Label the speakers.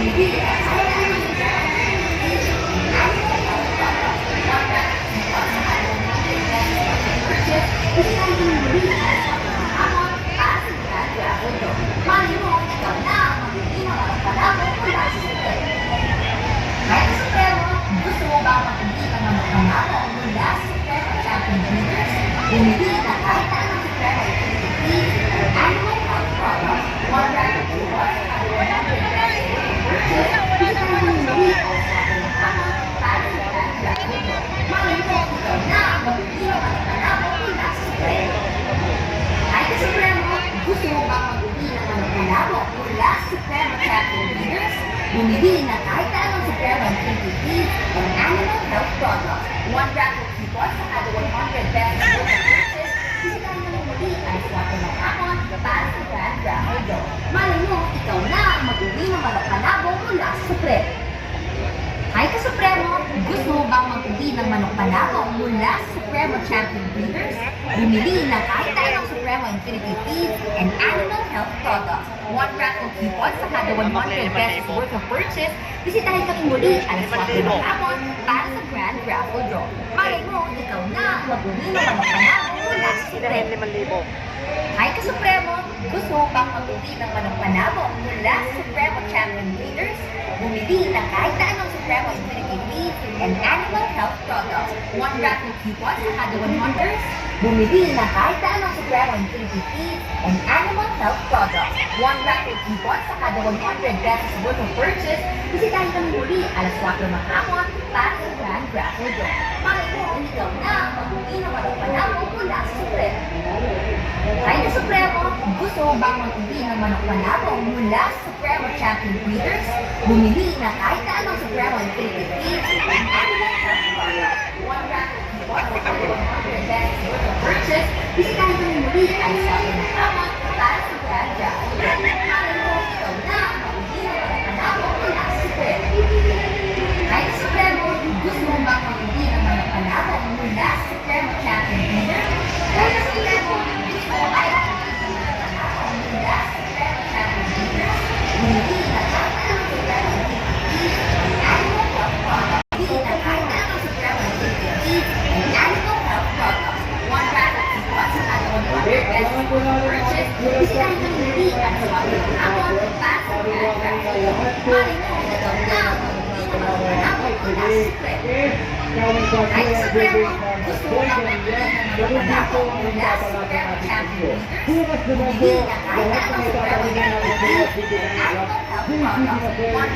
Speaker 1: Hindi na kahit anong supremo utility or animal health product, one brand of products at 100 pesos purchase, hindi ka naman umuwi o sa ating hamon para sa brand graphic. Malay mo, ikaw na ang magbibili ng manok-panabo mula sa supremo. Kahit sa supremo, gusto mo bang magbibili ng manok-panabo mula sa supremo champion breeders? Bumili na kahit anong supremo utility or animal health product, one brand of coupon sa kada 100 pesos worth of purchase, bisitahin mo muli ang swerte ng hapon para sa Grand Raffle Draw. Malay mo, ikaw na ang mag-uwi ng manok-panabo mula sa Supremo. Hi ka Supremo! Gusto mo bang mag-uwi ng manok-panabo mula sa Supremo Champion Breeders? Bumili na kahit anong Supremo Infinity Feed and Animal Health Products. One raffle coupon sa kada 100 pesos worth of purchase, bisitahin kami muli ang swerte ng hapon para sa Grand Raffle Draw. Malay mo, ikaw na ang mag-uwi ng manok-panabo mula sa Supremo.
Speaker 2: 5,000.
Speaker 1: Hi ka Supremo! Gusto mo bang mag-uwi ng manok-panabo mula sa Supremo Champion Breeders? Bumili na kahit anong Supremo Infinity Feed and Animal Health Products. One raffle coupon sa kada 100. Bumili na kahit anong Supremo Infinity Feed and Animal Health Products. One raffle coupon sa kada 100 pesos worth of purchase. Bisitahin kami muli alas 4 ng hapon para sa Grand Raffle Draw. Malay mo, ikaw na ang mag-uwi ng manok-panabo mula sa Supremo. Hi ka Supremo! Gusto mo bang mag-uwi ng manok-panabo mula sa Supremo Champion Breeders? Bumili na kahit na anong Supremo Infinity Feed and Animal Health Products. One raffle coupon sa kada 100 pesos worth of purchase. Bisitahin kami muli alas 4 ng hapon para sa Grand Raffle Draw. Malay mo, ikaw na ang mag-uwi ng manok-panabo mula sa Supremo. Hi ka Supremo! Gusto mo bang mag-uwi ng manok-panabo mula sa Supremo Champion Breeders? Hi ka Supremo! Gusto mo ba yung mula sa Supremo Champion Breeders? Bumili na kahit anong Supremo Infinity and Animal Health Products. Bumili na kahit anong Supremo Infinity and Animal Health Products. One raffle coupon sa kada 100 pesos worth of purchase. Bisitahin kami muli ang swerte ng hapon para sa Grand Raffle Draw. Malay mo, ikaw na ang mag-uwi ng manok-panabo mula sa Supremo. Kahit sa Supremo, gusto mo bang mag-uwi ng manok-panabo mula sa Supremo Champion Breeders? Bumili na kahit anong Supremo Infinity and Animal Health Products. One